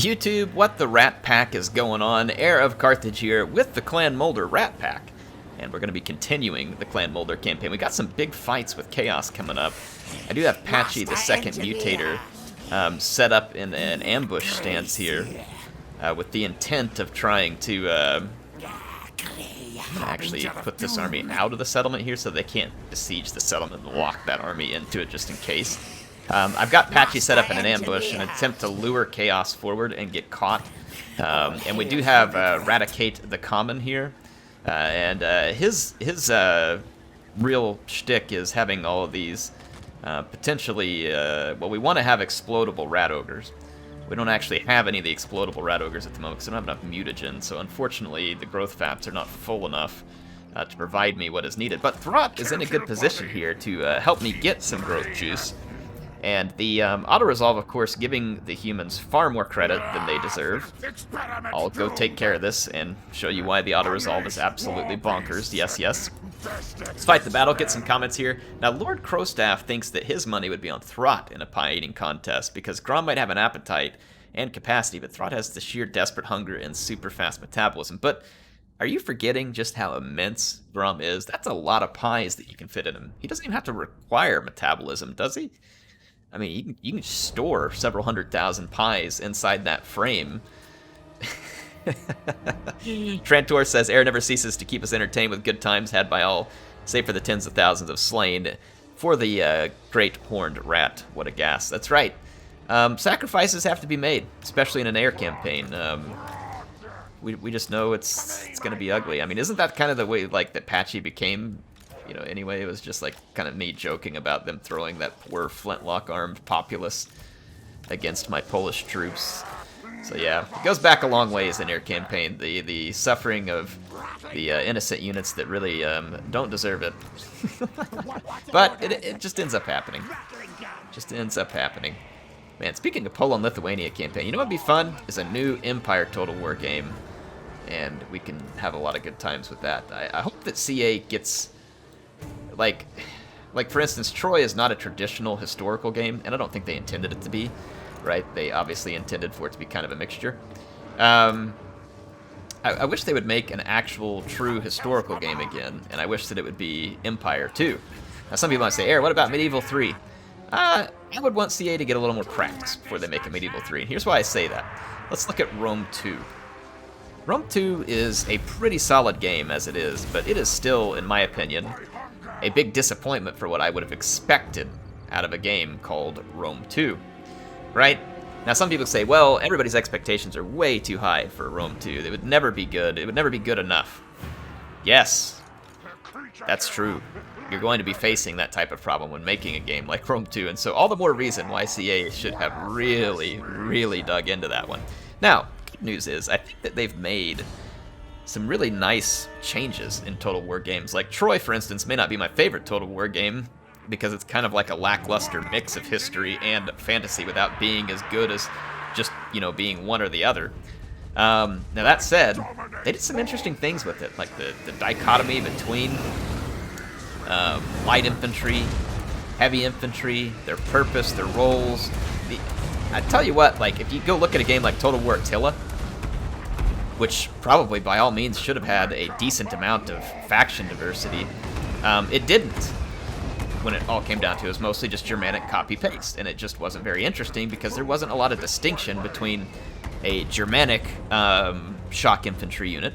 YouTube, what the Rat Pack is going on? HeirofCarthage here with the Clan Moulder Rat Pack. And we're going to be continuing the Clan Moulder campaign. We got some big fights with Chaos coming up. I do have Patchy, the second mutator, set up in an ambush stance here with the intent of trying to actually put this army out of the settlement here so they can't besiege the settlement and lock that army into it just in case. I've got Patchy set up in an ambush in an attempt to lure Chaos forward and get caught. And we do have Radicate the Common here. And his real shtick is having all of these potentially... well, we want to have explodable rat ogres. We don't actually have any of the explodable rat ogres at the moment because I don't have enough mutagen. So unfortunately, the growth fats are not full enough to provide me what is needed. But Throt is in a good position here to help me get some growth juice. And the auto-resolve, of course, giving the humans far more credit than they deserve. I'll go take care of this and show you why the auto-resolve is absolutely bonkers. Yes, yes. Let's fight the battle, get some comments here. Now, Lord Crowstaff thinks that his money would be on Throt in a pie-eating contest, because Grom might have an appetite and capacity, but Throt has the sheer desperate hunger and super fast metabolism. But are you forgetting just how immense Grom is? That's a lot of pies that you can fit in him. He doesn't even have to require metabolism, does he? I mean, you can store several 100,000 pies inside that frame. Trantor says, Air never ceases to keep us entertained with good times had by all, save for the tens of thousands of slain. For the great horned rat, what a gas. That's right. Sacrifices have to be made, especially in an air campaign. We just know it's going to be ugly. I mean, isn't that kind of the way like that Patchy became? You know, anyway, it was just like kind of me joking about them throwing that poor flintlock-armed populace against my Polish troops. So yeah, it goes back a long ways in air campaign. The suffering of the innocent units that really don't deserve it. But it just ends up happening. Just ends up happening. Man, speaking of Poland-Lithuania campaign, you know what would be fun? Is a new Empire Total War game. And we can have a lot of good times with that. I hope that CA gets... Like for instance, Troy is not a traditional historical game, and I don't think they intended it to be, right? They obviously intended for it to be kind of a mixture. I wish they would make an actual true historical game again, and I wish that it would be Empire 2. Now, some people might say, Air, what about Medieval 3? I would want CA to get a little more practice before they make a Medieval 3, and here's why I say that. Let's look at Rome 2. Rome 2 is a pretty solid game as it is, but it is still, in my opinion, a big disappointment for what I would have expected out of a game called Rome 2, right? Now, some people say, well, everybody's expectations are way too high for Rome 2. They would never be good. It would never be good enough. Yes, that's true. You're going to be facing that type of problem when making a game like Rome 2, and so all the more reason why CA should have really, really dug into that one. Now, good news is, I think that they've made some really nice changes in Total War games. Like Troy, for instance, may not be my favorite Total War game because it's kind of like a lackluster mix of history and fantasy without being as good as just, you know, being one or the other. Now that said, they did some interesting things with it, like the dichotomy between light infantry, heavy infantry, their purpose, their roles. I tell you what, like if you go look at a game like Total War Attila, which probably by all means should have had a decent amount of faction diversity. It didn't. When it all came down to it, was mostly just Germanic copy-paste, and it just wasn't very interesting because there wasn't a lot of distinction between a Germanic shock infantry unit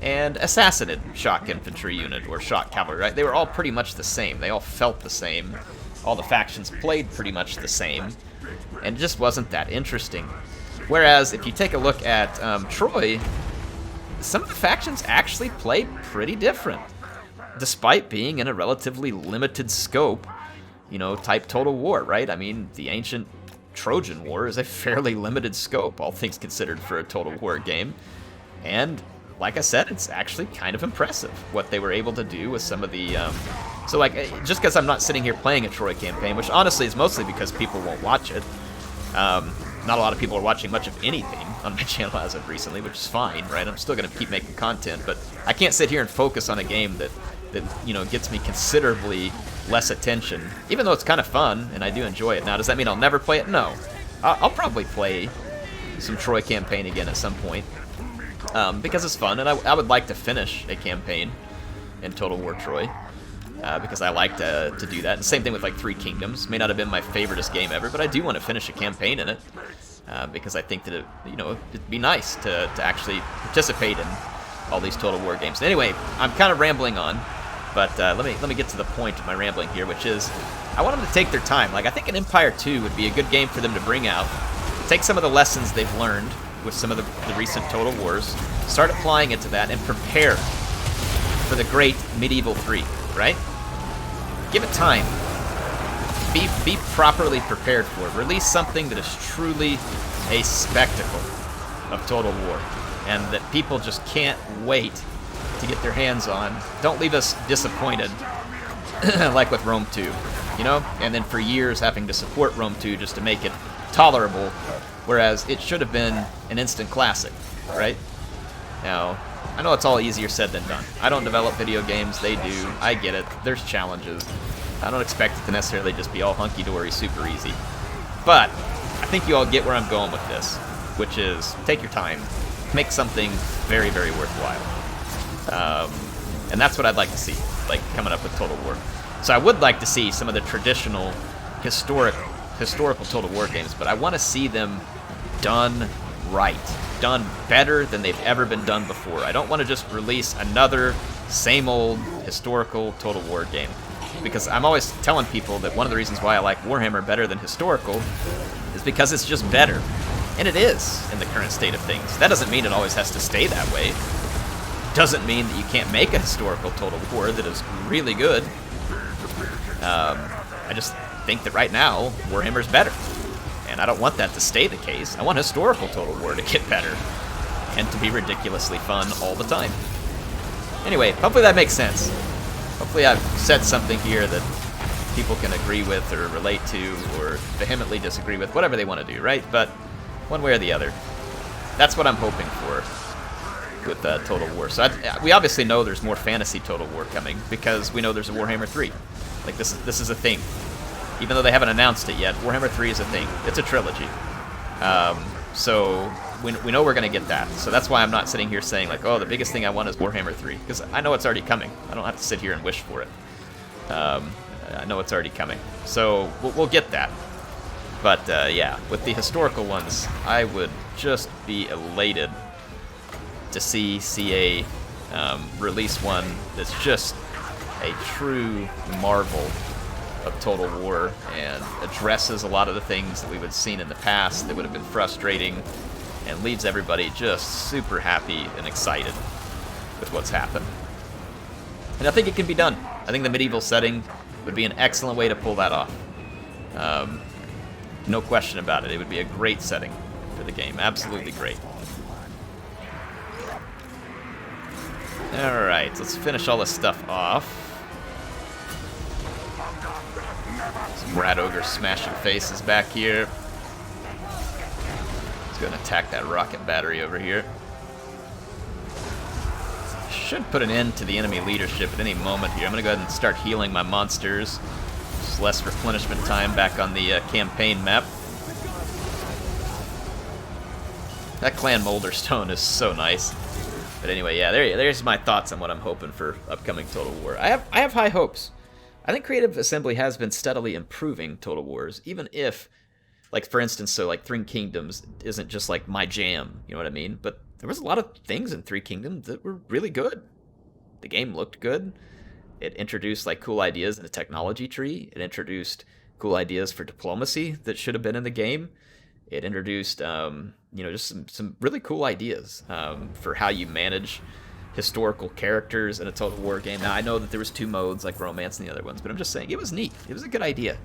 and a Sassanid shock infantry unit, or shock cavalry, right? They were all pretty much the same. They all felt the same. All the factions played pretty much the same, and it just wasn't that interesting. Whereas, if you take a look at Troy, some of the factions actually play pretty different, despite being in a relatively limited scope, you know, type Total War, right? I mean, the ancient Trojan War is a fairly limited scope, all things considered, for a Total War game. And, like I said, it's actually kind of impressive what they were able to do with some of the... So, like, just because I'm not sitting here playing a Troy campaign, which honestly is mostly because people won't watch it, not a lot of people are watching much of anything on my channel as of recently, which is fine, right? I'm still going to keep making content, but I can't sit here and focus on a game that you know, gets me considerably less attention, even though it's kind of fun, and I do enjoy it. Now, does that mean I'll never play it? No. I'll probably play some Troy campaign again at some point, because it's fun, and I would like to finish a campaign in Total War Troy, because I like to do that. And same thing with like Three Kingdoms. May not have been my favoriteest game ever, but I do want to finish a campaign in it, because I think that it'd be nice to actually participate in all these Total War games. Anyway, I'm kind of rambling on, but let me get to the point of my rambling here, which is I want them to take their time. Like, I think an Empire 2 would be a good game for them to bring out, take some of the lessons they've learned with some of the recent Total Wars, start applying it to that, and prepare for the great Medieval 3, right? Give it time. Be properly prepared for it. Release something that is truly a spectacle of Total War, and that people just can't wait to get their hands on. Don't leave us disappointed like with Rome 2, and then for years having to support Rome 2 just to make it tolerable, whereas it should have been an instant classic, right? Now, I know it's all easier said than done. I don't develop video games, they do. I get it. There's challenges. I don't expect it to necessarily just be all hunky-dory, super easy. But I think you all get where I'm going with this, which is take your time, make something very, very worthwhile. And that's what I'd like to see, like coming up with Total War. So I would like to see some of the traditional historical Total War games, but I want to see them done right, done better than they've ever been done before. I don't want to just release another same old historical Total War game, because I'm always telling people that one of the reasons why I like Warhammer better than historical is because it's just better. And it is in the current state of things. That doesn't mean it always has to stay that way. Doesn't mean that you can't make a historical Total War that is really good. I just think that right now, Warhammer's better. And I don't want that to stay the case. I want historical Total War to get better and to be ridiculously fun all the time. Anyway, hopefully that makes sense. Hopefully I've said something here that people can agree with or relate to or vehemently disagree with, whatever they want to do, right? But one way or the other, that's what I'm hoping for with Total War. So we obviously know there's more fantasy Total War coming because we know there's a Warhammer 3. Like, this is a thing. Even though they haven't announced it yet, Warhammer 3 is a thing. It's a trilogy. So we know we're going to get that. So that's why I'm not sitting here saying, like, oh, the biggest thing I want is Warhammer 3. Because I know it's already coming. I don't have to sit here and wish for it. I know it's already coming. So we'll get that. But, yeah, with the historical ones, I would just be elated to see CA release one that's just a true marvel of Total War and addresses a lot of the things that we would have seen in the past that would have been frustrating and leaves everybody just super happy and excited with what's happened. And I think it can be done. I think the medieval setting would be an excellent way to pull that off. No question about it. It would be a great setting for the game. Absolutely great. Alright, let's finish all this stuff off. Some rat ogre smashing faces back here. Let's go and attack that rocket battery over here. Should put an end to the enemy leadership at any moment here. I'm going to go ahead and start healing my monsters. Just less replenishment time back on the campaign map. That Clan Moulder stone is so nice. But anyway, yeah, there's my thoughts on what I'm hoping for upcoming Total War. I have high hopes. I think Creative Assembly has been steadily improving Total Wars, even if, like, for instance, so like Three Kingdoms isn't just like my jam, you know what I mean? But there was a lot of things in Three Kingdoms that were really good. The game looked good. It introduced like cool ideas in the technology tree. It introduced cool ideas for diplomacy that should have been in the game. It introduced, just some really cool ideas for how you manage historical characters in a Total War game. Now, I know that there was 2 modes like Romance and the other ones, but I'm just saying it was neat. It was a good idea.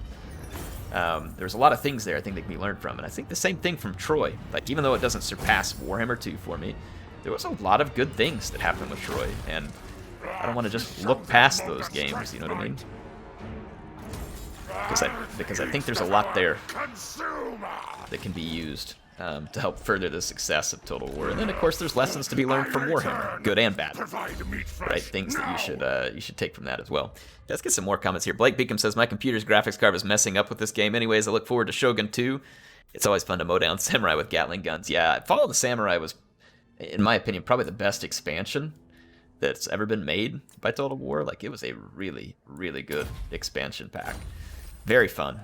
There was a lot of things there I think that can be learned from, and I think the same thing from Troy. Like, even though it doesn't surpass Warhammer 2 for me, there was a lot of good things that happened with Troy, and I don't want to just look past those games, you know what I mean? Because I think there's a lot there that can be used to help further the success of Total War. And then, of course, there's lessons to be learned from Warhammer, good and bad, right? Things that you should take from that as well. Let's get some more comments here. Blake Beacom says, my computer's graphics card is messing up with this game anyways. I look forward to Shogun 2. It's always fun to mow down samurai with Gatling guns. Yeah, Follow the Samurai was, in my opinion, probably the best expansion that's ever been made by Total War. Like, it was a really, really good expansion pack. Very fun.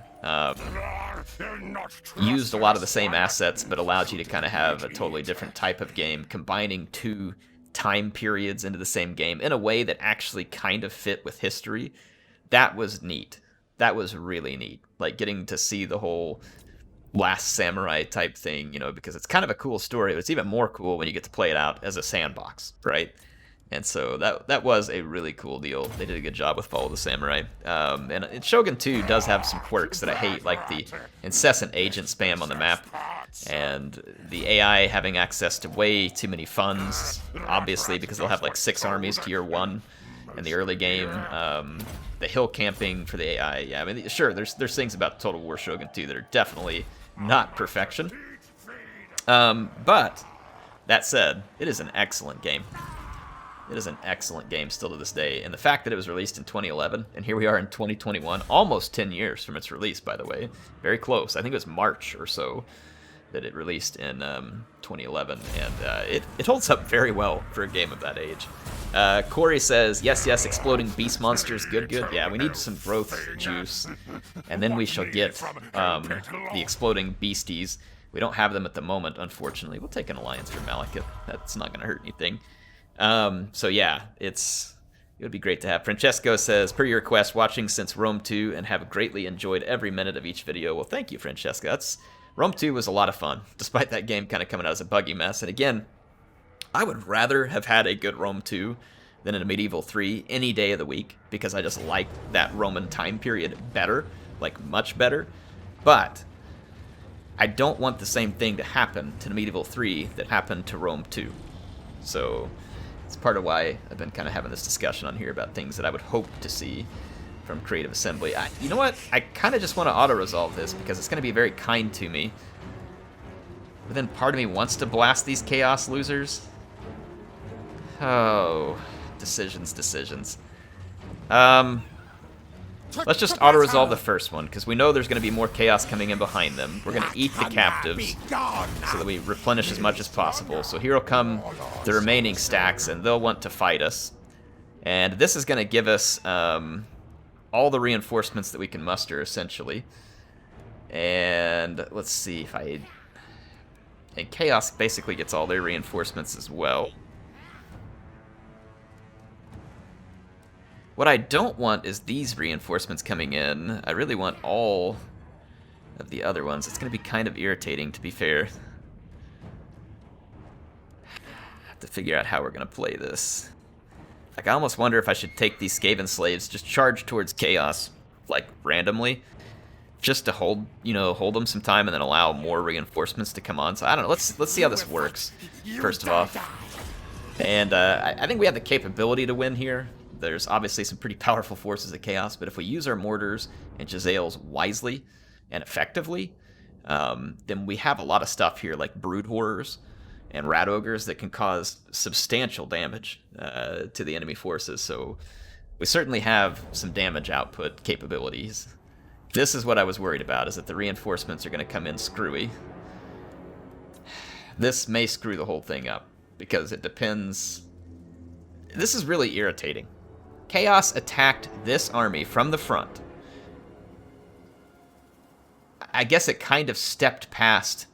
Used a lot of the same assets, but allowed you to kind of have a totally different type of game, combining two time periods into the same game in a way that actually kind of fit with history. That was neat. That was really neat. Like, getting to see the whole Last Samurai type thing, you know, because it's kind of a cool story, but it's even more cool when you get to play it out as a sandbox, right? And so that was a really cool deal. They did a good job with Follow the Samurai. And Shogun 2 does have some quirks that I hate, like the incessant agent spam on the map, and the AI having access to way too many funds, obviously, because they'll have like 6 armies to your 1 in the early game. The hill camping for the AI, yeah, I mean, sure, there's things about Total War Shogun 2 that are definitely not perfection. But, that said, it is an excellent game. It is an excellent game still to this day, and the fact that it was released in 2011, and here we are in 2021, almost 10 years from its release, by the way. Very close. I think it was March or so that it released in 2011, and it holds up very well for a game of that age. Corey says, yes, exploding beast monsters, good. Yeah, we need some growth juice, and then we shall get the exploding beasties. We don't have them at the moment, unfortunately. We'll take an alliance for Malekith. That's not going to hurt anything. So yeah, it would be great to have. Francesco says, per your request, watching since Rome 2 and have greatly enjoyed every minute of each video. Well, thank you, Francesco. Rome 2 was a lot of fun, despite that game kind of coming out as a buggy mess. And again, I would rather have had a good Rome 2 than a Medieval 3 any day of the week, because I just like that Roman time period better, like much better. But I don't want the same thing to happen to Medieval 3 that happened to Rome 2. So it's part of why I've been kind of having this discussion on here about things that I would hope to see from Creative Assembly. You know what? I kind of just want to auto-resolve this because it's going to be very kind to me. But then part of me wants to blast these Chaos losers. Oh, decisions. Let's just auto-resolve the first one, because we know there's going to be more Chaos coming in behind them. We're going to eat the captives so that we replenish as much as possible. So here will come the remaining stacks, and they'll want to fight us. And this is going to give us all the reinforcements that we can muster, essentially. And let's see if I... And Chaos basically gets all their reinforcements as well. What I don't want is these reinforcements coming in. I really want all of the other ones. It's going to be kind of irritating, to be fair. I have to figure out how we're going to play this. Like, I almost wonder if I should take these Skaven slaves, just charge towards Chaos, like, randomly, just to hold them some time and then allow more reinforcements to come on. So I don't know. Let's see how this works, first of all. And I think we have the capability to win here. There's obviously some pretty powerful forces of Chaos, but if we use our mortars and Jezzails wisely and effectively, then we have a lot of stuff here, like Brood Horrors and Rat Ogres, that can cause substantial damage to the enemy forces. So we certainly have some damage output capabilities. This is what I was worried about, is that the reinforcements are going to come in screwy. This may screw the whole thing up, because it depends... This is really irritating. Chaos attacked this army from the front. I guess it kind of stepped past,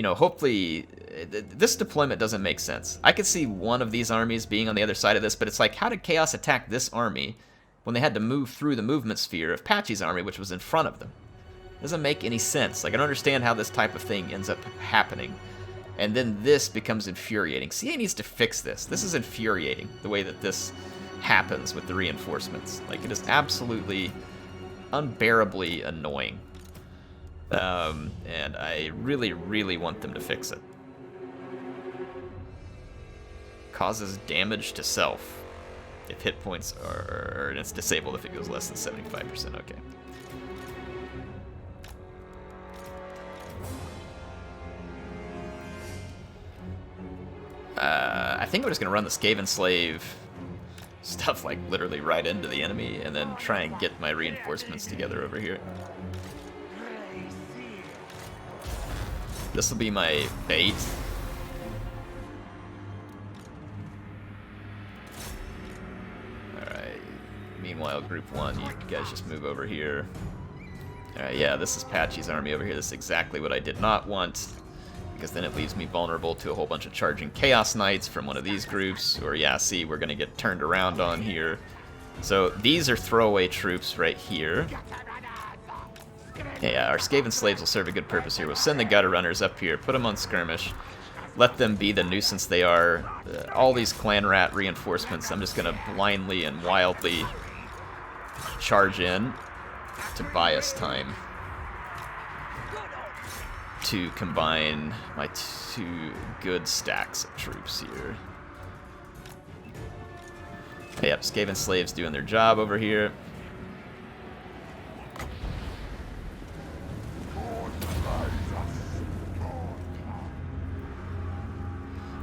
hopefully, this deployment doesn't make sense. I could see one of these armies being on the other side of this, but it's like, how did Chaos attack this army when they had to move through the movement sphere of Patchy's army, which was in front of them? It doesn't make any sense. Like, I don't understand how this type of thing ends up happening. And then this becomes infuriating. CA needs to fix this. This is infuriating, the way that this happens with the reinforcements. Like, it is absolutely unbearably annoying. And I really, really want them to fix it. Causes damage to self if hit points are... and it's disabled if it goes less than 75%. Okay. I think we're just going to run the Skaven Slave stuff, like, literally right into the enemy, and then try and get my reinforcements together over here. This will be my bait. Alright. Meanwhile, Group 1, you guys just move over here. Alright, yeah, this is Patchy's army over here. This is exactly what I did not want, because then it leaves me vulnerable to a whole bunch of charging Chaos Knights from one of these groups. Or, yeah, see, we're going to get turned around on here. So, these are throwaway troops right here. Yeah, our Skaven slaves will serve a good purpose here. We'll send the gutter runners up here, put them on skirmish, let them be the nuisance they are. All these clan rat reinforcements, I'm just going to blindly and wildly charge in to buy us time to combine my two good stacks of troops here. Yep, Skaven slaves doing their job over here.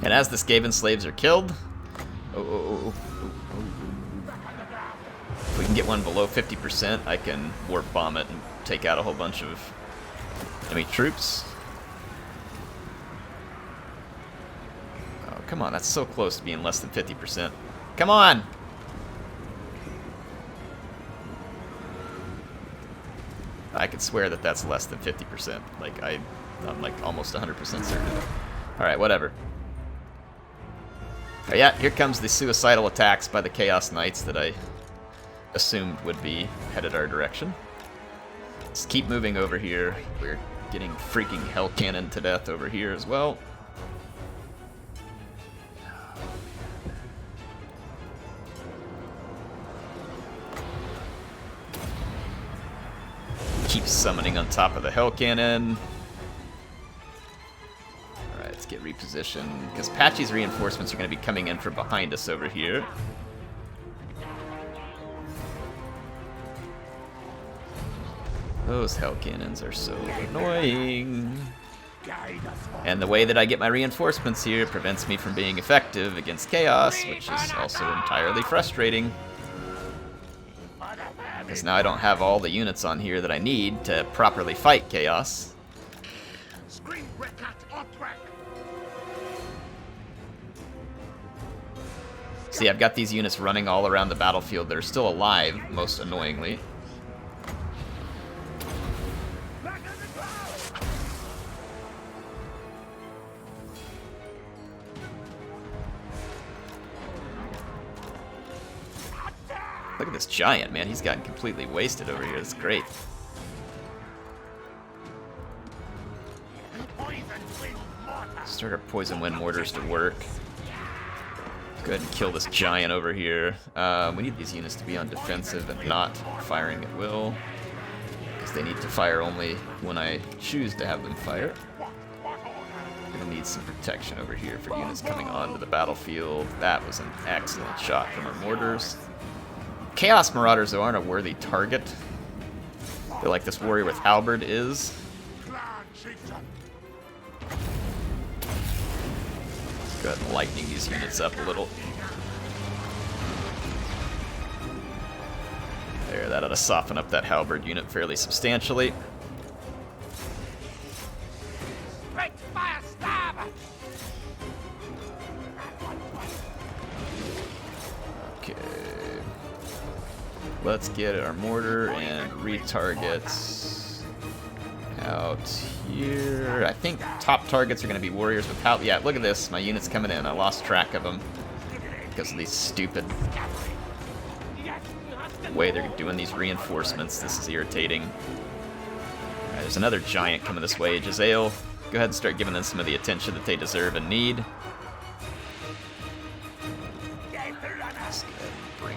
And as the Skaven slaves are killed, if we can get one below 50%, I can warp bomb it and take out a whole bunch of enemy troops. Oh, come on, that's so close to being less than 50%. Come on! I could swear that that's less than 50%. Like, I'm like almost 100% certain. Alright, whatever. Oh, yeah, here comes the suicidal attacks by the Chaos Knights that I assumed would be headed our direction. Let's keep moving over here. We're getting freaking hell cannon to death over here as well. Keep summoning on top of the hell cannon. Alright, let's get repositioned, because Patchy's reinforcements are going to be coming in from behind us over here. Those hell cannons are so annoying. And the way that I get my reinforcements here prevents me from being effective against Chaos, which is also entirely frustrating. Because now I don't have all the units on here that I need to properly fight Chaos. See, I've got these units running all around the battlefield that are still alive, most annoyingly. Look at this giant, man. He's gotten completely wasted over here. That's great. Start our poison wind mortars to work. Go ahead and kill this giant over here. We need these units to be on defensive and not firing at will, because they need to fire only when I choose to have them fire. Gonna need some protection over here for units coming onto the battlefield. That was an excellent shot from our mortars. Chaos Marauders, though, aren't a worthy target. I feel like this warrior with halberd is. Let's go ahead and lightning these units up a little. There, that ought to soften up that halberd unit fairly substantially. Let's get our mortar and retargets out here. I think top targets are going to be warriors with halberd. Yeah, look at this. My unit's coming in. I lost track of them because of these stupid way they're doing these reinforcements. This is irritating. Alright, there's another giant coming this way. Jezzael, go ahead and start giving them some of the attention that they deserve and need.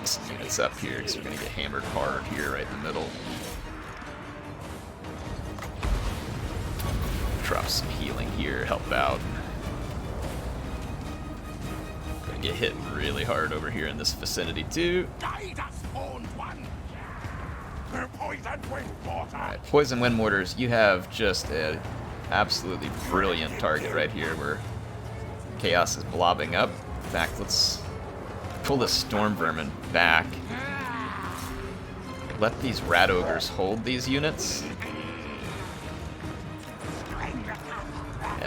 Some units up here because we're going to get hammered hard here right in the middle. Drop some healing here, help out. Gonna get hit really hard over here in this vicinity too. Alright, poison wind mortars, you have just an absolutely brilliant target right here where Chaos is blobbing up. In fact, let's pull the storm vermin back. Let these rat ogres hold these units.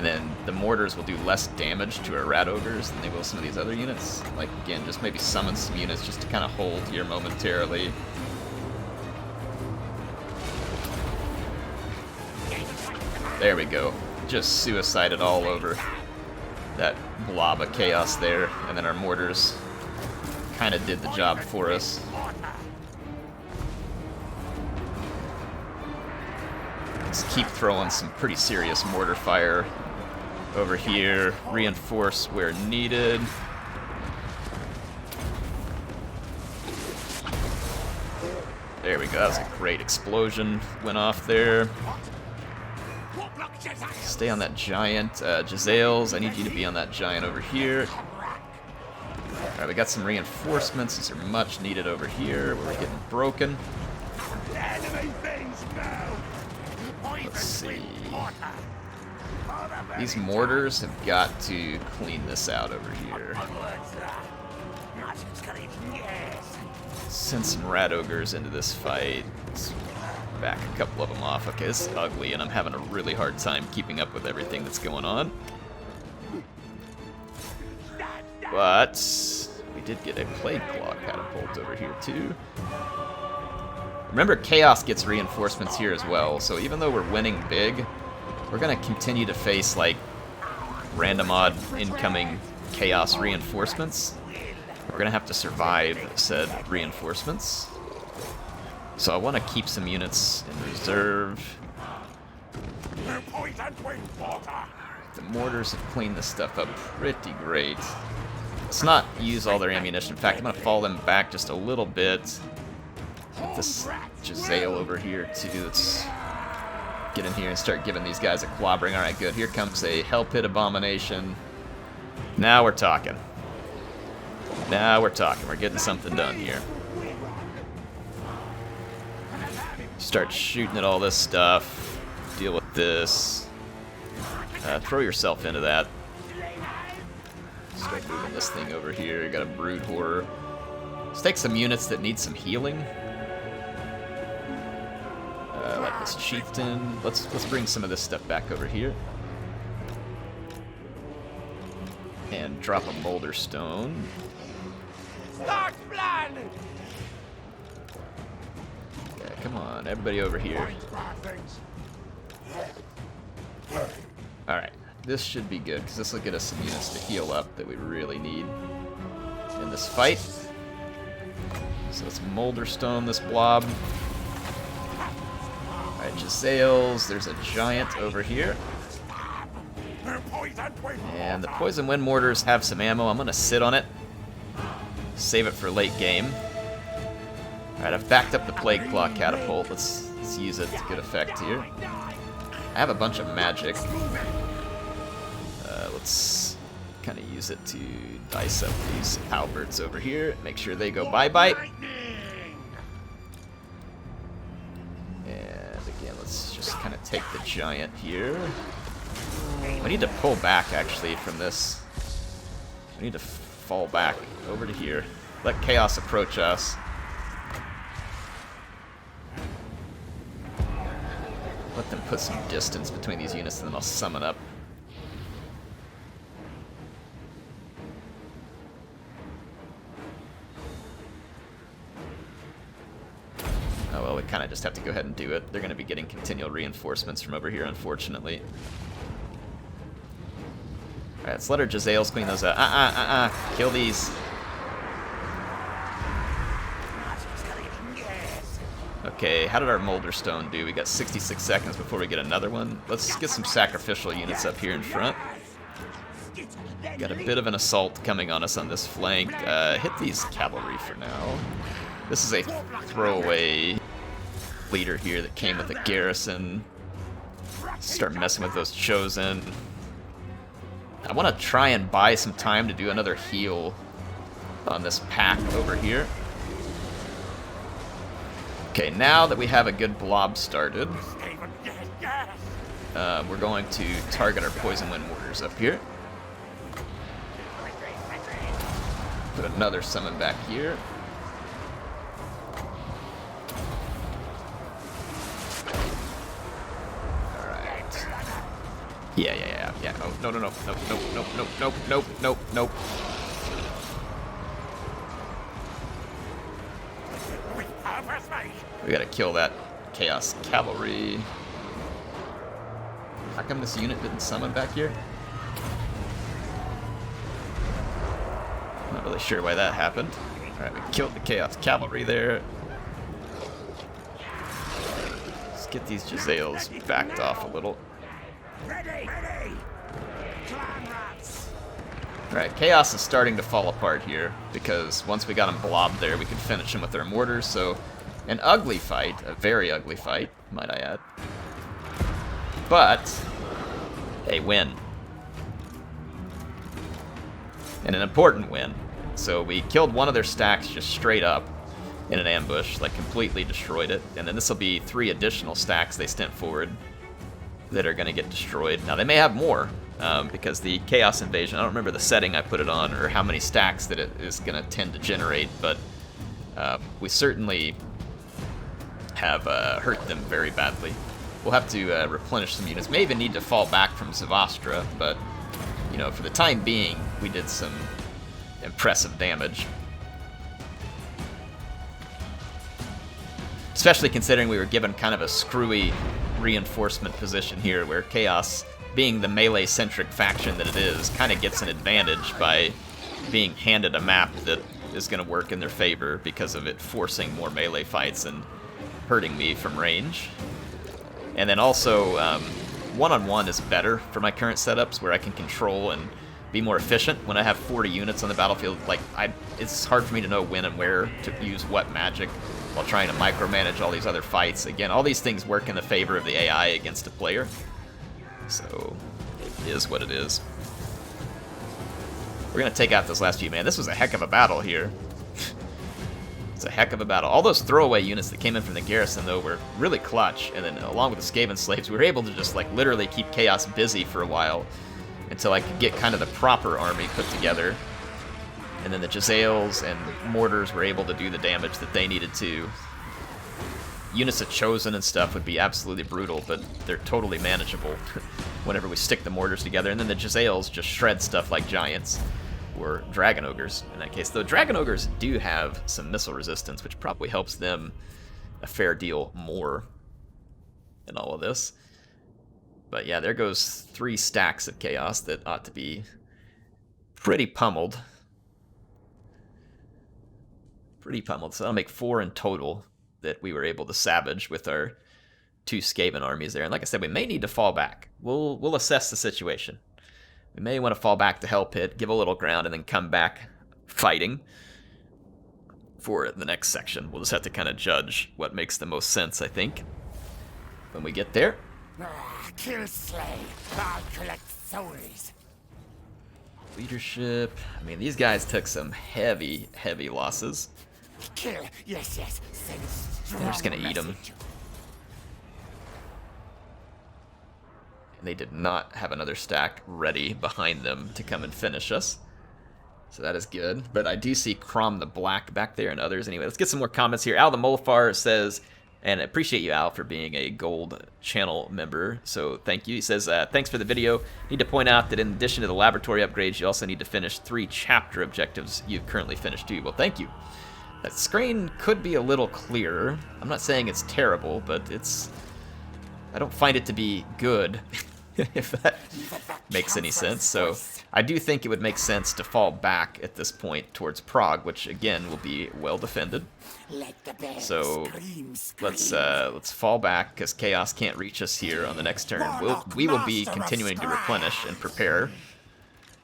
And then the mortars will do less damage to our rat ogres than they will some of these other units. Like, again, just maybe summon some units just to kind of hold here momentarily. There we go. Just suicided all over that blob of chaos there. And then our mortars kind of did the job for us. Let's keep throwing some pretty serious mortar fire over here. Reinforce where needed. There we go. That was a great explosion. Went off there. Stay on that giant. Jezzails, I need you to be on that giant over here. Alright, we got some reinforcements. These are much needed over here. We're getting broken. Let's see. These mortars have got to clean this out over here. Send some rat ogres into this fight. Let's back a couple of them off. Okay, this is ugly, and I'm having a really hard time keeping up with everything that's going on. But we did get a plague claw catapult over here too. Remember, chaos gets reinforcements here as well, so even though we're winning big, we're gonna continue to face like random odd incoming chaos reinforcements. We're gonna have to survive said reinforcements. So I want to keep some units in reserve. The mortars have cleaned this stuff up pretty great. Let's not use all their ammunition. In fact, I'm gonna fall them back just a little bit. Get this Jezzail over here too. Let's get in here and start giving these guys a clobbering. Alright, good. Here comes a Hell Pit Abomination. Now we're talking. Now we're talking. We're getting something done here. Start shooting at all this stuff. Deal with this. Throw yourself into that. Start moving this thing over here. You got a Brood Horror. Let's take some units that need some healing. Like this Chieftain. Let's bring some of this stuff back over here. And drop a Moulder Stone. Start plan! Okay, come on, everybody over here. Alright, this should be good, because this will get us some units to heal up that we really need in this fight. So let's Moulder Stone this blob. Alright, Jezzails, there's a giant over here. And the Poison Wind Mortars have some ammo. I'm going to sit on it. Save it for late game. Alright, I've backed up the Plague Claw Catapult. Let's use it to good effect here. I have a bunch of magic. Let's kind of use it to dice up these halberds over here. Make sure they go bye-bye. And again, let's just kind of take the giant here. We need to pull back, actually, from this. We need to fall back over to here. Let chaos approach us. Let them put some distance between these units, and then I'll summon up. Oh well, we kind of just have to go ahead and do it. They're going to be getting continual reinforcements from over here, unfortunately. Alright, let's let our Jezzails clean those up. Kill these. Okay, how did our Moulder Stone do? We got 66 seconds before we get another one. Let's get some sacrificial units up here in front. Got a bit of an assault coming on us on this flank. Hit these cavalry for now. This is a throwaway leader here that came with a garrison. Start messing with those Chosen. I want to try and buy some time to do another heal on this pack over here. Okay, now that we have a good blob started, we're going to target our Poison Wind Mortars up here. Put another summon back here. Yeah. Oh, no. Nope. We gotta kill that Chaos Cavalry. How come this unit didn't summon back here? Not really sure why that happened. Alright, we killed the Chaos Cavalry there. Let's get these Jezzails backed off a little. Alright, Chaos is starting to fall apart here, because once we got them blobbed there, we could finish them with our mortars, so an ugly fight, a very ugly fight, might I add. But a win. And an important win. So we killed one of their stacks just straight up in an ambush, like completely destroyed it. And then this will be 3 additional stacks they sent forward that are going to get destroyed. Now they may have more, because the Chaos Invasion, I don't remember the setting I put it on or how many stacks that it is going to tend to generate, but we certainly have hurt them very badly. We'll have to replenish some units. May even need to fall back from Zavastra, but you know, for the time being, we did some impressive damage. Especially considering we were given kind of a screwy reinforcement position here, where Chaos, being the melee-centric faction that it is, kind of gets an advantage by being handed a map that is going to work in their favor because of it forcing more melee fights and hurting me from range. And then also, one-on-one is better for my current setups, where I can control and be more efficient. When I have 40 units on the battlefield, like it's hard for me to know when and where to use what magic while trying to micromanage all these other fights. Again, all these things work in the favor of the AI against a player. So, it is what it is. We're going to take out this last few, man. This was a heck of a battle here. It's a heck of a battle. All those throwaway units that came in from the garrison, though, were really clutch. And then, along with the Skaven slaves, we were able to just, like, literally keep Chaos busy for a while until I could get kind of the proper army put together. And then the Jezzails and mortars were able to do the damage that they needed to. Units of Chosen and stuff would be absolutely brutal, but they're totally manageable whenever we stick the mortars together. And then the Jezzails just shred stuff like giants, or Dragon Ogres in that case. Though Dragon Ogres do have some missile resistance, which probably helps them a fair deal more in all of this. But yeah, there goes 3 stacks of Chaos that ought to be pretty pummeled. So that'll make 4 in total that we were able to savage with our 2 Skaven armies there. And like I said, we may need to fall back. We'll assess the situation. We may want to fall back to Hell Pit, give a little ground, and then come back fighting for the next section. We'll just have to kind of judge what makes the most sense, I think, when we get there. Kill, slay, I'll collect souls. Leadership. I mean, these guys took some heavy, heavy losses. Kill, yes. They're just gonna eat them. And they did not have another stack ready behind them to come and finish us. So that is good. But I do see Crom the Black back there and others. Anyway, let's get some more comments here. Al the Molfar says, and I appreciate you, Al, for being a gold channel member. So thank you. He says, thanks for the video. Need to point out that in addition to the laboratory upgrades, you also need to finish 3 chapter objectives you've currently finished too. Well, thank you. That screen could be a little clearer. I'm not saying it's terrible, but I don't find it to be good, if that makes any sense. So I do think it would make sense to fall back at this point towards Prague, which again will be well defended. So let's fall back, because Chaos can't reach us here on the next turn. We will be continuing to replenish and prepare.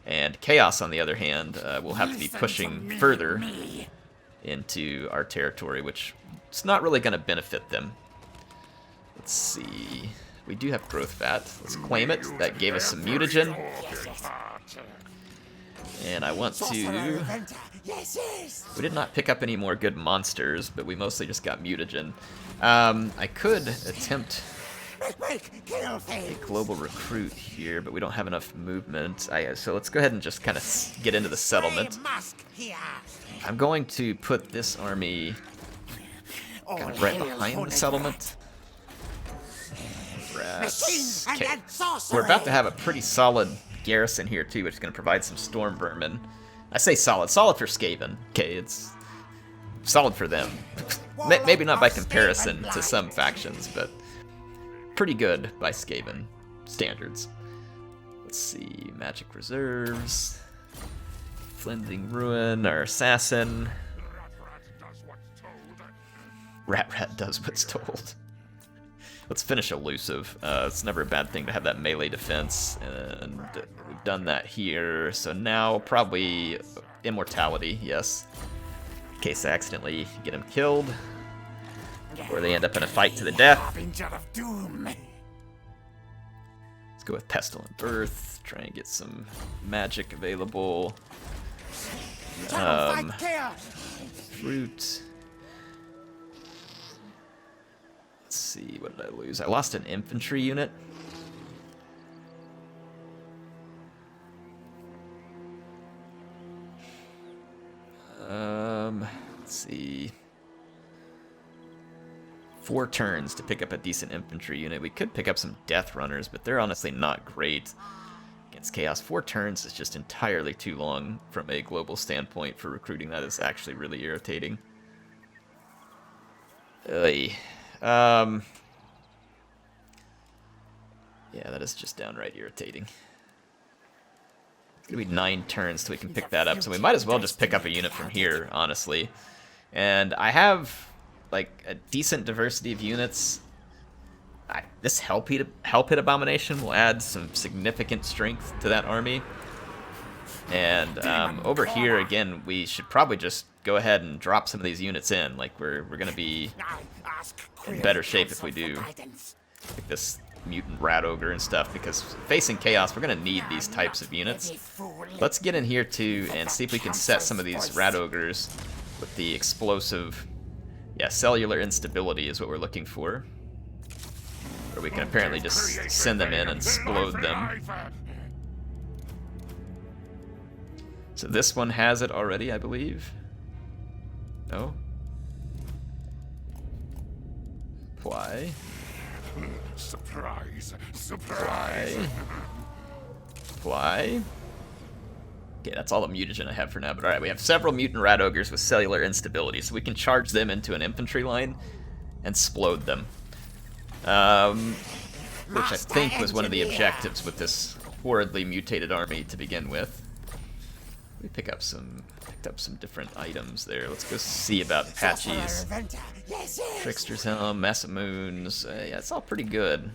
And Chaos, on the other hand, will have to be pushing further into our territory, which it's not really going to benefit them. Let's see. We do have growth vat. Let's claim it. That gave us some mutagen. And I want to... We did not pick up any more good monsters, but we mostly just got mutagen. I could attempt a global recruit here, but we don't have enough movement. So let's go ahead and just kind of get into the settlement. I'm going to put this army kind of right behind the settlement. machines and Okay. then sorcery. We're about to have a pretty solid garrison here too, which is going to provide some storm vermin. I say solid for Skaven. Okay, it's solid for them. Maybe not by comparison to some factions, but pretty good by Skaven standards. Let's see, magic reserves, Flending Ruin, our assassin. Rat does what's told. Let's finish elusive. It's never a bad thing to have that melee defense, and we've done that here. So now probably immortality, yes. In case I accidentally get him killed, or they end up in a fight to the death. Harbinger of doom. Let's go with Pestilent Birth, try and get some magic available. Fruit. Let's see, what did I lose? I lost an infantry unit. Let's see. 4 turns to pick up a decent infantry unit. We could pick up some Death Runners, but they're honestly not great against Chaos. 4 turns is just entirely too long from a global standpoint for recruiting. That is actually really irritating. Oy. Yeah, that is just downright irritating. It's gonna be 9 turns till we can pick that up, so we might as well just pick up a unit from here, honestly. And I have like a decent diversity of units. This Help Hit Abomination will add some significant strength to that army. And over here again, we should probably just go ahead and drop some of these units in. Like we're gonna be in better shape if we do. Like this mutant rat ogre and stuff, because facing chaos we're gonna need these types of units. Let's get in here too and see if we can set some of these rat ogres with the explosive, yeah, cellular instability is what we're looking for. Or we can apparently just send them in and explode them. So this one has it already, I believe. No? Why? Surprise! Surprise! Why? Okay, that's all the mutagen I have for now, but alright, we have several mutant rat ogres with cellular instability, so we can charge them into an infantry line and explode them. Which I think was one of the objectives with this horridly mutated army to begin with. We picked up some different items there. Let's go see about Patchy's. Trickster's Helm, Massive Moons. Yeah, it's all pretty good.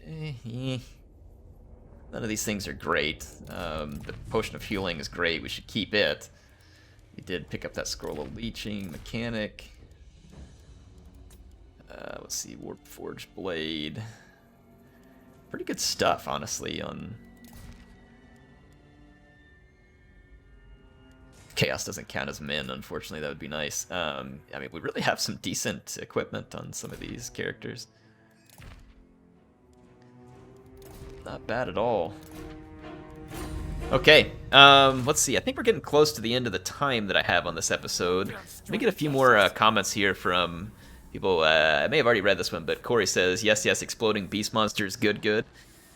None of these things are great. The Potion of Healing is great. We should keep it. We did pick up that Scroll of Leeching mechanic. Let's see, Warp Forge Blade. Pretty good stuff, honestly, on... Chaos doesn't count as men, unfortunately. That would be nice. I mean, we really have some decent equipment on some of these characters. Not bad at all. Okay, let's see. I think we're getting close to the end of the time that I have on this episode. Let me get a few more comments here from people. I may have already read this one, but Corey says, yes, exploding beast monsters, good.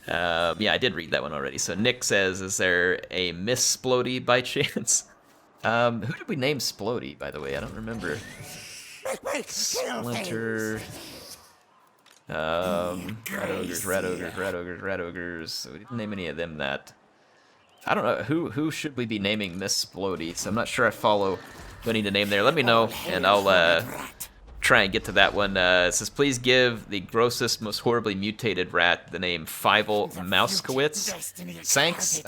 Yeah, I did read that one already. So Nick says, is there a Miss Splody by chance? Who did we name Splody, by the way? I don't remember. Splinter. Rat ogres. So we didn't name any of them that. I don't know. Who should we be naming Miss Splody? So I'm not sure I follow who I need to name there. Let me know, and I'll try and get to that one. It says, please give the grossest, most horribly mutated rat the name Fievel Mouskowitz. Thanks.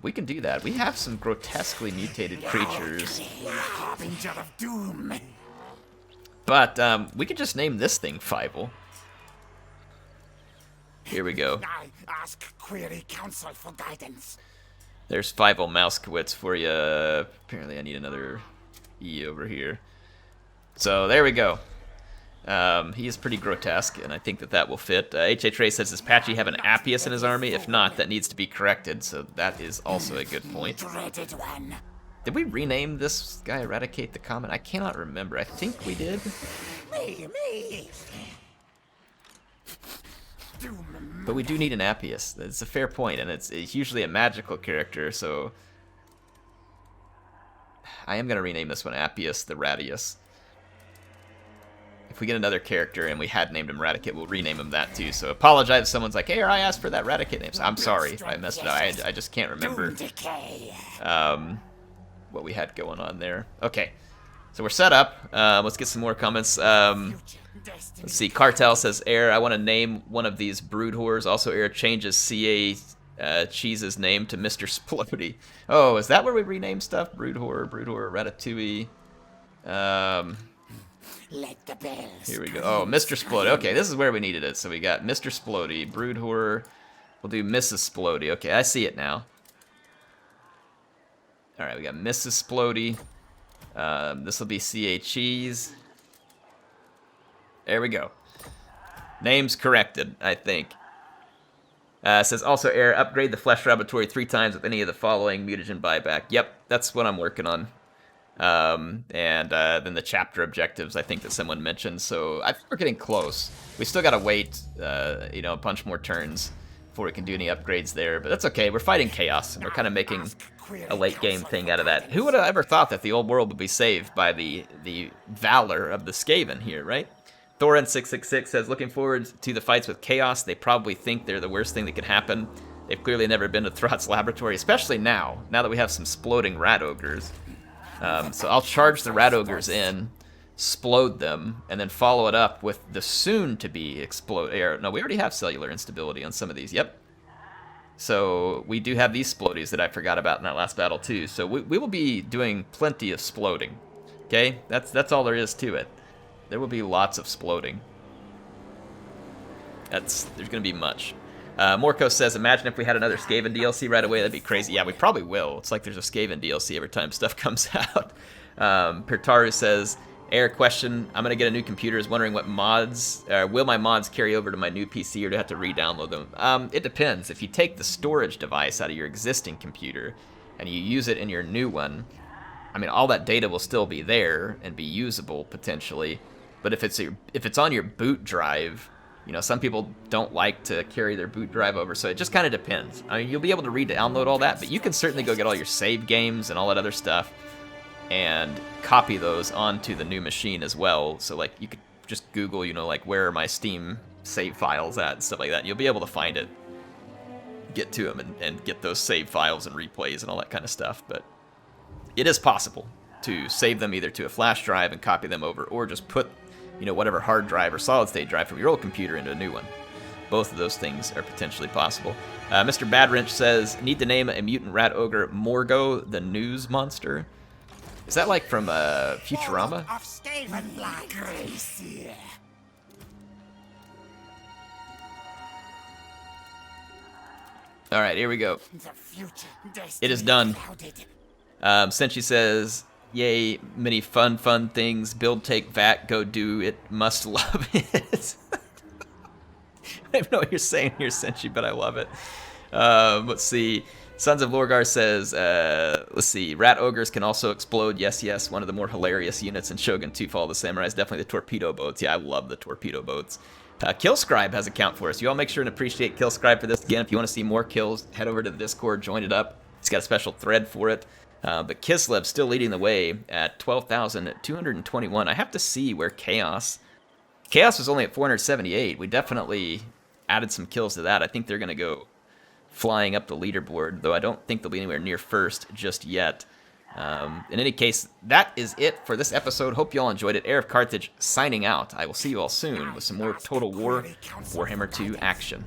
We can do that. We have some grotesquely mutated creatures. Harbinger of doom. But we could just name this thing Fievel. Here we go. I ask query council for guidance. There's Fievel Mouskowitz for you. Apparently I need another E over here. So there we go. He is pretty grotesque, and I think that will fit. H.A. Trey says, does Patchy have an Appius in his army? If not, that needs to be corrected, so that is also a good point. Dreaded one. Did we rename this guy Eradicate the Comet? I cannot remember. I think we did. Me. doom. But we do need an Appius. That's a fair point, and it's usually a magical character, so... I am going to rename this one Appius the Radius. If we get another character and we had named him Radicate, we'll rename him that too. So apologize if someone's like, hey, I asked for that Radicate name. So I'm sorry, I messed it up. I just can't remember what we had going on there. Okay, so we're set up. Let's get some more comments. Let's see, Cartel says, Air, I want to name one of these brood whores. Also, Air changes CA Cheese's name to Mr. Splody. Oh, is that where we rename stuff? Brood whore, Ratatouille. Let the bells Here we go. Oh, Mr. Splody. Okay, this is where we needed it. So we got Mr. Splody, brood whore. We'll do Mrs. Splody. Okay, I see it now. All right, we got Mrs. Splody. This will be CA Cheese. There we go. Name's corrected, I think. Says also, Air, upgrade the Flesh Laboratory 3 times with any of the following mutagen buyback. Yep, that's what I'm working on. And then the chapter objectives, I think that someone mentioned. So I think we're getting close. We still gotta wait, a bunch more turns before we can do any upgrades there. But that's okay. We're fighting chaos, and we're kind of making a late game thing out of that. Who would have ever thought that the old world would be saved by the valor of the Skaven here, right? Thorin666 says, looking forward to the fights with Chaos. They probably think they're the worst thing that could happen. They've clearly never been to Thrott's laboratory, especially now that we have some sploding rat ogres. So I'll charge the rat ogres in, explode them, and then follow it up with the soon-to-be explode. No, we already have cellular instability on some of these. Yep. So we do have these splodies that I forgot about in that last battle too. So we will be doing plenty of sploding. Okay, that's all there is to it. There will be lots of sploding. There's gonna be much. Morco says, imagine if we had another Skaven DLC right away. That'd be crazy. Yeah, we probably will. It's like there's a Skaven DLC every time stuff comes out. Pertaru says, Air question, I'm going to get a new computer. Is wondering what mods, will my mods carry over to my new PC or do I have to re-download them? It depends. If you take the storage device out of your existing computer and you use it in your new one, I mean, all that data will still be there and be usable potentially. But if it's on your boot drive, some people don't like to carry their boot drive over, so it just kind of depends. I mean, you'll be able to re-download all that, but you can certainly go get all your save games and all that other stuff and copy those onto the new machine as well. So, like, you could just Google, like, where are my Steam save files at and stuff like that. And you'll be able to find it, get to them, and get those save files and replays and all that kind of stuff. But it is possible to save them either to a flash drive and copy them over, or just put whatever hard drive or solid state drive from your old computer into a new one. Both of those things are potentially possible. Mr. Badwrench says, need to name a mutant rat ogre Morgo the News Monster. Is that like from Futurama? Of Skaven blood. Gracie. All right, here we go. The future It is done. clouded. Senshi says, yay, many fun things. Build, take, vat, go do it. Must love it. I don't know what you're saying here, Senshi, but I love it. Let's see. Sons of Lorgar says, let's see. Rat ogres can also explode. Yes. One of the more hilarious units in Shogun 2 Fall of the Samurai is definitely the torpedo boats. Yeah, I love the torpedo boats. Killscribe has a count for us. You all make sure and appreciate Killscribe for this. Again, if you want to see more kills, head over to the Discord, join it up. It's got a special thread for it. But Kislev's still leading the way at 12,221. I have to see where Chaos was only at 478. We definitely added some kills to that. I think they're going to go flying up the leaderboard, though I don't think they'll be anywhere near first just yet. In any case, that is it for this episode. Hope you all enjoyed it. HeirofCarthage signing out. I will see you all soon with some more Total War Warhammer 2 action.